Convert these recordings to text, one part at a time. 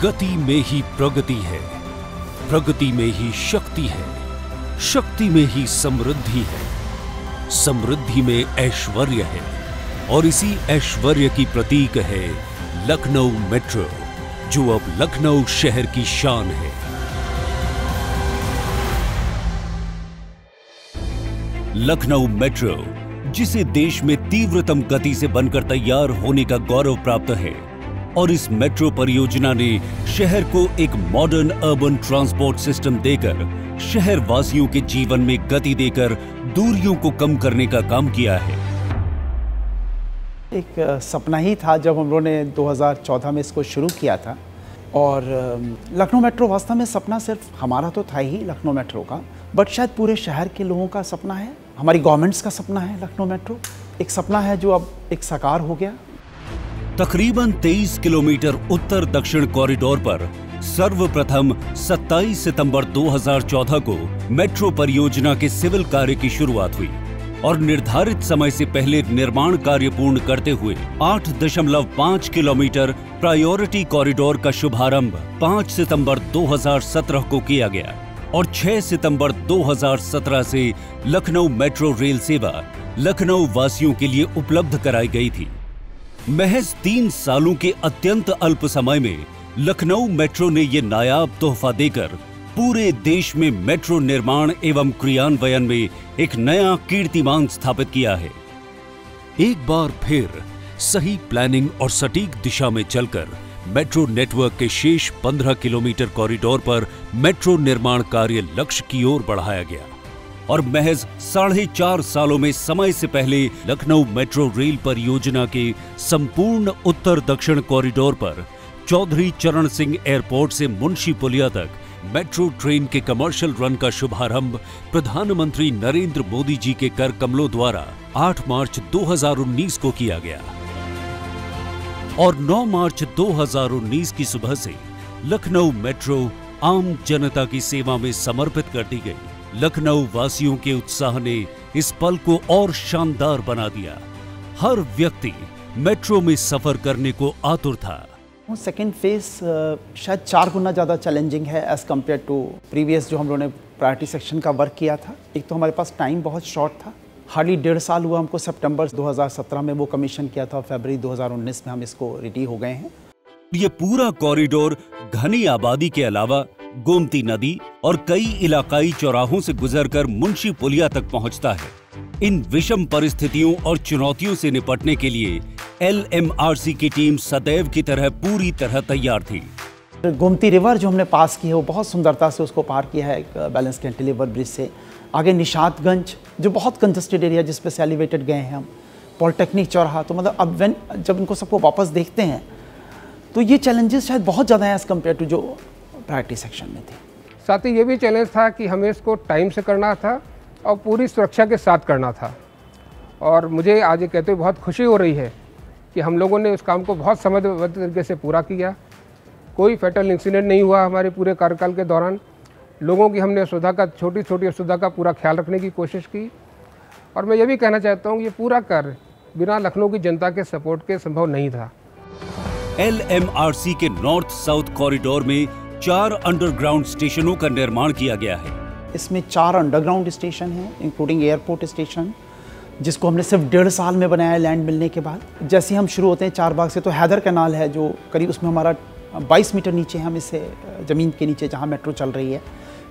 गति में ही प्रगति है, प्रगति में ही शक्ति है, शक्ति में ही समृद्धि है, समृद्धि में ऐश्वर्य है और इसी ऐश्वर्य की प्रतीक है लखनऊ मेट्रो, जो अब लखनऊ शहर की शान है। लखनऊ मेट्रो, जिसे देश में तीव्रतम गति से बनकर तैयार होने का गौरव प्राप्त है, और इस मेट्रो परियोजना ने शहर को एक मॉडर्न अर्बन ट्रांसपोर्ट सिस्टम देकर शहर वासियों के जीवन में गति देकर दूरियों को कम करने का काम किया है। एक सपना ही था जब हम लोगों ने 2014 में इसको शुरू किया था, और लखनऊ मेट्रो वास्तव में सपना सिर्फ हमारा तो था ही लखनऊ मेट्रो का, बट शायद पूरे शहर के लोगों का सपना है, हमारी गवर्नमेंट्स का सपना है। लखनऊ मेट्रो एक सपना है जो अब एक साकार हो गया। तकरीबन 23 किलोमीटर उत्तर दक्षिण कॉरिडोर पर सर्वप्रथम 27 सितंबर 2014 को मेट्रो परियोजना के सिविल कार्य की शुरुआत हुई और निर्धारित समय से पहले निर्माण कार्य पूर्ण करते हुए 8.5 किलोमीटर प्रायोरिटी कॉरिडोर का शुभारंभ 5 सितंबर 2017 को किया गया और 6 सितंबर 2017 से लखनऊ मेट्रो रेल सेवा लखनऊ वासियों के लिए उपलब्ध कराई गई थी। महज 3 सालों के अत्यंत अल्प समय में लखनऊ मेट्रो ने ये नायाब तोहफा देकर पूरे देश में मेट्रो निर्माण एवं क्रियान्वयन में एक नया कीर्तिमान स्थापित किया है। एक बार फिर सही प्लानिंग और सटीक दिशा में चलकर मेट्रो नेटवर्क के शेष 15 किलोमीटर कॉरिडोर पर मेट्रो निर्माण कार्य लक्ष्य की ओर बढ़ाया गया और महज 4.5 सालों में समय से पहले लखनऊ मेट्रो रेल परियोजना के संपूर्ण उत्तर दक्षिण कॉरिडोर पर चौधरी चरण सिंह एयरपोर्ट से मुंशी पुलिया तक मेट्रो ट्रेन के कमर्शियल रन का शुभारंभ प्रधानमंत्री नरेंद्र मोदी जी के कर कमलों द्वारा 8 मार्च 2019 को किया गया और 9 मार्च 2019 की सुबह से लखनऊ मेट्रो आम जनता की सेवा में समर्पित कर दी गई। लखनऊ वासियों के उत्साह ने इस पल को और शानदार बना दिया। हर व्यक्ति मेट्रो में सफर करने को आतुर था। सेकेंड फेज शायद 4 गुना ज़्यादा चैलेंजिंग है एज़ कम्पेयर टू प्रीवियस जो हम लोगों ने प्रायोरिटी सेक्शन का वर्क किया था। एक तो हमारे पास टाइम बहुत शॉर्ट था, हार्डली 1.5 साल हुआ हमको। सितंबर 2017 में वो कमीशन किया था और फरवरी 2019 में हम इसको रेडी हो गए हैं। ये पूरा कॉरिडोर घनी आबादी के अलावा गोमती नदी और कई इलाकाई चौराहों से गुजरकर मुंशी पुलिया तक पहुंचता है। इन विषम परिस्थितियों और चुनौतियों से निपटने के लिए LMRC की टीम सदैव की तरह पूरी तरह तैयार थी। गोमती रिवर जो हमने पास की है वो बहुत सुंदरता से उसको पार किया है एक बैलेंस कैंटिलीवर ब्रिज से। आगे निशातगंज जो बहुत कंजस्टेड एरिया जिस पे से एलिवेटेड गए हैं हम, पॉलिटेक्निक चौराहा। तो मतलब अब जब इनको सबको वापस देखते हैं तो ये चैलेंजेस शायद बहुत ज़्यादा हैं एज़ कम्पेयर टू जो प्रायोरिटी सेक्शन में थे। साथ ही ये भी चैलेंज था कि हमें इसको टाइम से करना था और पूरी सुरक्षा के साथ करना था। और मुझे आज ये कहते हुए बहुत खुशी हो रही है कि हम लोगों ने उस काम को बहुत समझबद्ध तरीके से पूरा किया। कोई फैटल इंसिडेंट नहीं हुआ हमारे पूरे कार्यकाल के दौरान। लोगों की हमने असुविधा का, छोटी छोटी असुविधा का पूरा ख्याल रखने की कोशिश की। और मैं ये भी कहना चाहता हूँ ये पूरा कार्य बिना लखनऊ की जनता के सपोर्ट के संभव नहीं था। LMRC के नॉर्थ साउथ कॉरिडोर में 4 अंडरग्राउंड स्टेशनों का निर्माण किया गया है। इसमें 4 अंडरग्राउंड स्टेशन हैं इंक्लूडिंग एयरपोर्ट स्टेशन, जिसको हमने सिर्फ 1.5 साल में बनाया लैंड मिलने के बाद। जैसे हम शुरू होते हैं चारबाग से तो हैदर कैनाल है जो करीब उसमें हमारा 22 मीटर नीचे हम इससे ज़मीन के नीचे जहाँ मेट्रो चल रही है।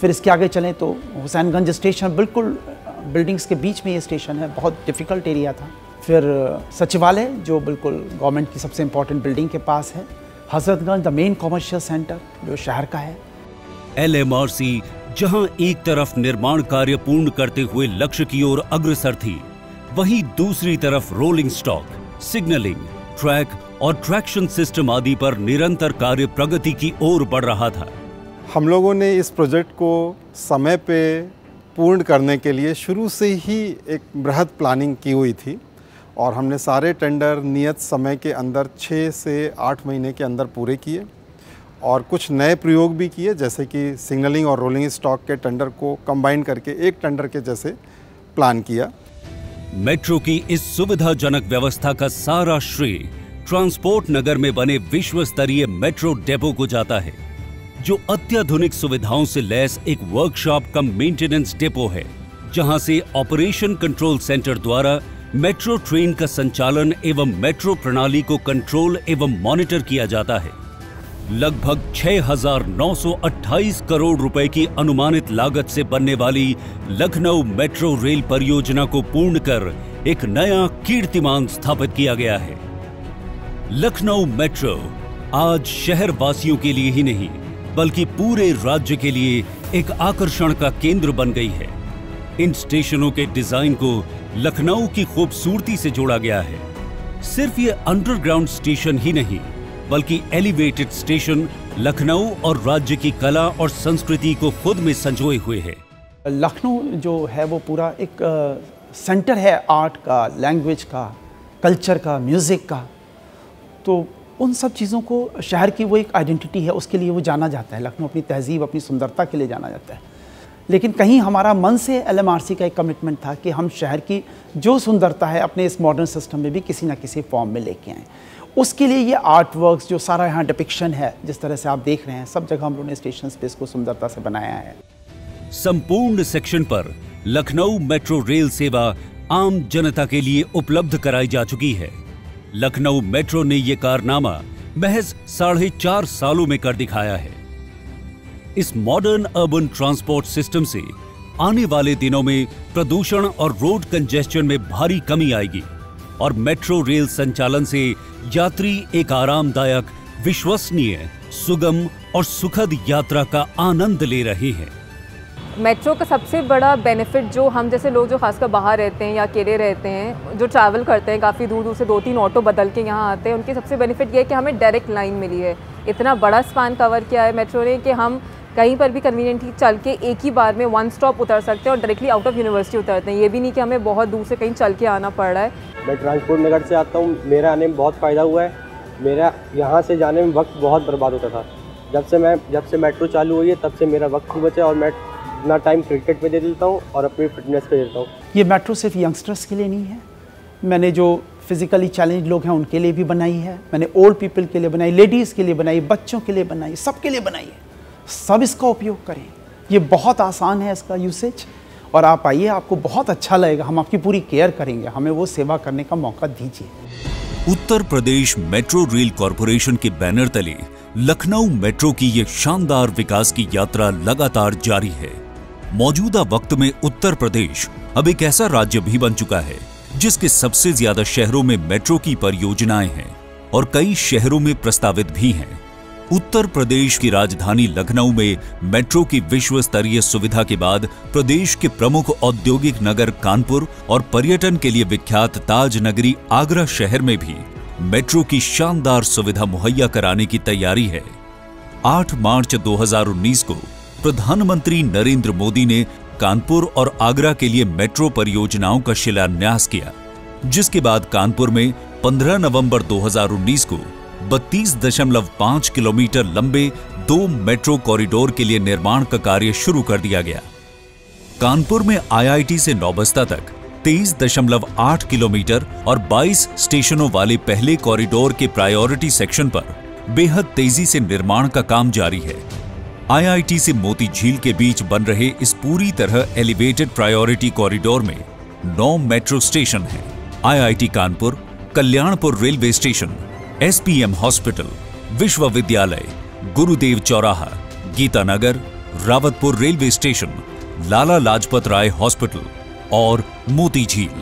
फिर इसके आगे चलें तो हुसैनगंज स्टेशन, बिल्कुल बिल्डिंग्स के बीच में ये स्टेशन है, बहुत डिफ़िकल्ट एरिया था। फिर सचिवालय जो बिल्कुल गवर्नमेंट की सबसे इम्पोर्टेंट बिल्डिंग के पास है। Hazratganj the main commercial centre जो शहर का है। LMRC जहां एक तरफ निर्माण कार्य पूर्ण करते हुए लक्ष्य की ओर अग्रसर थी, वहीं दूसरी तरफ रोलिंग स्टॉक, सिग्नलिंग, ट्रैक और ट्रैक्शन सिस्टम आदि पर निरंतर कार्य प्रगति की ओर बढ़ रहा था। हम लोगों ने इस प्रोजेक्ट को समय पे पूर्ण करने के लिए शुरू से ही एक बृहद प्लानिंग की हुई थी और हमने सारे टेंडर नियत समय के अंदर 6 से 8 महीने के अंदर पूरे किए और कुछ नए प्रयोग भी किए, जैसे कि सिग्नलिंग और रोलिंग स्टॉक के टेंडर को कंबाइन करके एक टेंडर के जैसे प्लान किया। मेट्रो की इस सुविधाजनक व्यवस्था का सारा श्रेय ट्रांसपोर्ट नगर में बने विश्व स्तरीय मेट्रो डेपो को जाता है, जो अत्याधुनिक सुविधाओं से लैस एक वर्कशॉप कम मेंटेनेंस डेपो है, जहां से ऑपरेशन कंट्रोल सेंटर द्वारा मेट्रो ट्रेन का संचालन एवं मेट्रो प्रणाली को कंट्रोल एवं मॉनिटर किया जाता है। लगभग 6,928 करोड़ रुपए की अनुमानित लागत से बनने वाली लखनऊ मेट्रो रेल परियोजना को पूर्ण कर एक नया कीर्तिमान स्थापित किया गया है। लखनऊ मेट्रो आज शहर वासियों के लिए ही नहीं बल्कि पूरे राज्य के लिए एक आकर्षण का केंद्र बन गई है। इन स्टेशनों के डिजाइन को लखनऊ की खूबसूरती से जोड़ा गया है। सिर्फ ये अंडरग्राउंड स्टेशन ही नहीं बल्कि एलिवेटेड स्टेशन लखनऊ और राज्य की कला और संस्कृति को खुद में संजोए हुए है। लखनऊ जो है वो पूरा एक सेंटर है आर्ट का, लैंग्वेज का, कल्चर का, म्यूज़िक का। तो उन सब चीज़ों को शहर की वो एक आइडेंटिटी है, उसके लिए वो जाना जाता है। लखनऊ अपनी तहजीब, अपनी सुंदरता के लिए जाना जाता है। लेकिन कहीं हमारा मन से LMRC का एक कमिटमेंट था कि हम शहर की जो सुंदरता है अपने इस मॉडर्न सिस्टम में भी किसी ना किसी फॉर्म में लेके आएँ। उसके लिए ये आर्ट वर्क्स जो सारा यहाँ डिपिक्शन है, जिस तरह से आप देख रहे हैं, सब जगह हम लोगों ने स्टेशन स्पेस को सुंदरता से बनाया है। संपूर्ण सेक्शन पर लखनऊ मेट्रो रेल सेवा आम जनता के लिए उपलब्ध कराई जा चुकी है। लखनऊ मेट्रो ने ये कारनामा महज 4.5 सालों में कर दिखाया है। इस मॉडर्न अर्बन ट्रांसपोर्ट सिस्टम से आने वाले दिनों में प्रदूषण और रोड कंजेस्शन में भारी कमी आएगी और मेट्रो रेल संचालन से यात्री एक आरामदायक, विश्वसनीय, सुगम और सुखद यात्रा का आनंद ले रहे हैं। मेट्रो का सबसे बड़ा बेनिफिट जो हम जैसे लोग जो खासकर बाहर रहते हैं या अकेले रहते हैं, जो ट्रैवल करते हैं काफ़ी दूर दूर से 2-3 ऑटो बदल के यहाँ आते हैं, उनकी सबसे बेनिफिट ये है कि हमें डायरेक्ट लाइन मिली है। इतना बड़ा स्पैन कवर किया है मेट्रो ने कि हम कहीं पर भी कन्वीनियंटली चल के एक ही बार में 1 स्टॉप उतर सकते हैं और डायरेक्टली आउट ऑफ यूनिवर्सिटी उतरते हैं। ये भी नहीं कि हमें बहुत दूर से कहीं चल के आना पड़ रहा है। मैं ट्रांसपोर्ट नगर से आता हूँ, मेरा आने में बहुत फ़ायदा हुआ है। मेरा यहाँ से जाने में वक्त बहुत बर्बाद होता था। जब से मेट्रो चालू हुई है तब से मेरा वक्त भी बचा और मैं अपना टाइम क्रिकेट पे दे देता हूँ और अपनी फिटनेस पे देता हूँ। ये मेट्रो सिर्फ यंगस्टर्स के लिए नहीं है, मैंने जो फिजिकली चैलेंज लोग हैं उनके लिए भी बनाई है, मैंने ओल्ड पीपल के लिए बनाई, लेडीज़ के लिए बनाई, बच्चों के लिए बनाई, सबके लिए बनाई है। सब इसका उपयोग करें, ये बहुत आसान है इसका यूसेज। और आप आइए, आपको बहुत अच्छा लगेगा। हम आपकी पूरी केयर करेंगे, हमें वो सेवा करने का मौका दीजिए। Uttar Pradesh metro rail corporation के बैनर तले लखनऊ मेट्रो की ये शानदार विकास की यात्रा लगातार जारी है। मौजूदा वक्त में उत्तर प्रदेश अब एक ऐसा राज्य भी बन चुका है जिसके सबसे ज्यादा शहरों में मेट्रो की परियोजनाएं हैं और कई शहरों में प्रस्तावित भी हैं। उत्तर प्रदेश की राजधानी लखनऊ में मेट्रो की विश्व स्तरीय सुविधा के बाद प्रदेश के प्रमुख औद्योगिक नगर कानपुर और पर्यटन के लिए विख्यात ताज नगरी आगरा शहर में भी मेट्रो की शानदार सुविधा मुहैया कराने की तैयारी है। 8 मार्च 2019 को प्रधानमंत्री नरेंद्र मोदी ने कानपुर और आगरा के लिए मेट्रो परियोजनाओं का शिलान्यास किया, जिसके बाद कानपुर में 15 नवंबर 2019 को 32.5 किलोमीटर लंबे 2 मेट्रो कॉरिडोर के लिए निर्माण का कार्य शुरू कर दिया गया। कानपुर में IIT से नौबस्ता तक 23.8 किलोमीटर और 22 स्टेशनों वाले पहले कॉरिडोर के प्रायोरिटी सेक्शन पर बेहद तेजी से निर्माण का काम जारी है। IIT से मोती झील के बीच बन रहे इस पूरी तरह एलिवेटेड प्रायोरिटी कॉरिडोर में 9 मेट्रो स्टेशन हैं। IIT Kanpur, Kalyanpur railway station, SPM hospital, विश्वविद्यालय, गुरुदेव चौराहा, Geeta Nagar, Rawatpur railway station, Lala Lajpat Rai hospital और मोती झील।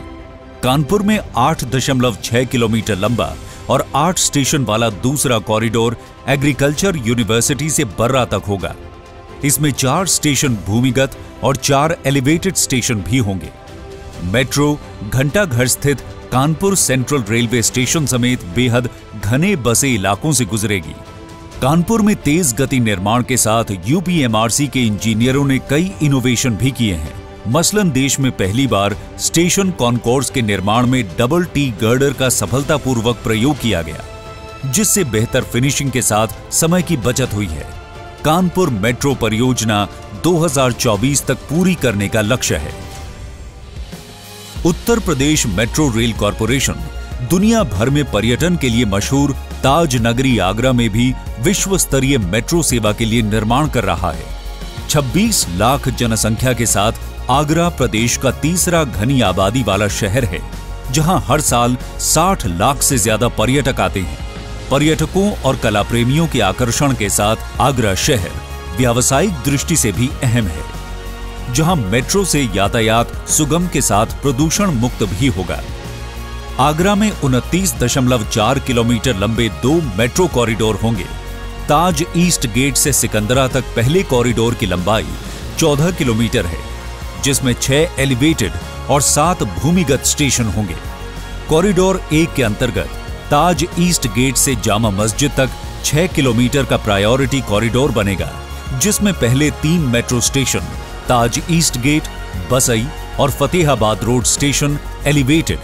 कानपुर में 8.6 किलोमीटर लंबा और 8 स्टेशन वाला दूसरा कॉरिडोर एग्रीकल्चर यूनिवर्सिटी से बर्रा तक होगा। इसमें 4 स्टेशन भूमिगत और 4 एलिवेटेड स्टेशन भी होंगे। मेट्रो घंटाघर स्थित कानपुर सेंट्रल रेलवे स्टेशन समेत बेहद घने बसे इलाकों से गुजरेगी। कानपुर में तेज गति निर्माण के साथ UPMRC के इंजीनियरों ने कई इनोवेशन भी किए हैं। मसलन देश में पहली बार स्टेशन कॉन्कोर्स के निर्माण में डबल T गर्डर का सफलतापूर्वक प्रयोग किया गया, जिससे बेहतर फिनिशिंग के साथ समय की बचत हुई है। कानपुर मेट्रो परियोजना 2024 तक पूरी करने का लक्ष्य है। Uttar Pradesh metro rail corporation दुनिया भर में पर्यटन के लिए मशहूर ताज नगरी आगरा में भी विश्व स्तरीय मेट्रो सेवा के लिए निर्माण कर रहा है। 26 लाख जनसंख्या के साथ आगरा प्रदेश का तीसरा घनी आबादी वाला शहर है, जहां हर साल 60 लाख से ज्यादा पर्यटक आते हैं। पर्यटकों और कला प्रेमियों के आकर्षण के साथ आगरा शहर व्यावसायिक दृष्टि से भी अहम है, जहां मेट्रो से यातायात सुगम के साथ प्रदूषण मुक्त भी होगा। आगरा में 29.4 किलोमीटर लंबे 2 मेट्रो कॉरिडोर होंगे। ताज ईस्ट गेट से सिकंदरा तक पहले कॉरिडोर की लंबाई 14 किलोमीटर है, जिसमें 6 एलिवेटेड और 7 भूमिगत स्टेशन होंगे। कॉरिडोर 1 के अंतर्गत ताज ईस्ट गेट से जामा मस्जिद तक 6 किलोमीटर का प्रायोरिटी कॉरिडोर बनेगा, जिसमें पहले 3 मेट्रो स्टेशन ताज ईस्ट गेट, बसई और फतेहाबाद रोड स्टेशन एलिवेटेड,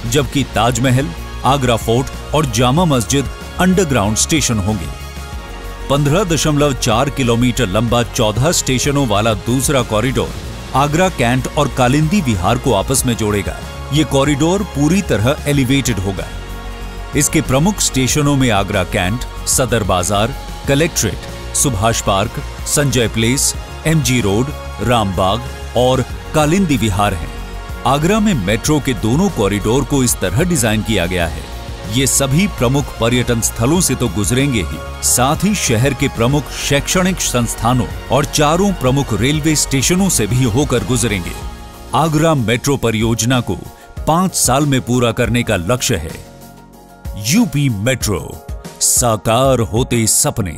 जबकि ताजमहल, आगरा फोर्ट और जामा मस्जिद अंडरग्राउंड स्टेशन होंगे। 15.4 किलोमीटर लंबा 14 स्टेशनों वाला दूसरा कॉरिडोर आगरा कैंट और कालिंदी विहार को आपस में जोड़ेगा। ये कॉरिडोर पूरी तरह एलिवेटेड होगा। इसके प्रमुख स्टेशनों में आगरा कैंट, सदर बाजार, collectorate, Subhash park, Sanjay place, MG road, Rambagh और कालिंदी विहार हैं। आगरा में मेट्रो के दोनों कॉरिडोर को इस तरह डिजाइन किया गया है। ये सभी प्रमुख पर्यटन स्थलों से तो गुजरेंगे ही, साथ ही शहर के प्रमुख शैक्षणिक संस्थानों और 4 प्रमुख रेलवे स्टेशनों से भी होकर गुजरेंगे। आगरा मेट्रो परियोजना को 5 साल में पूरा करने का लक्ष्य है। यूपी मेट्रो, साकार होते सपने।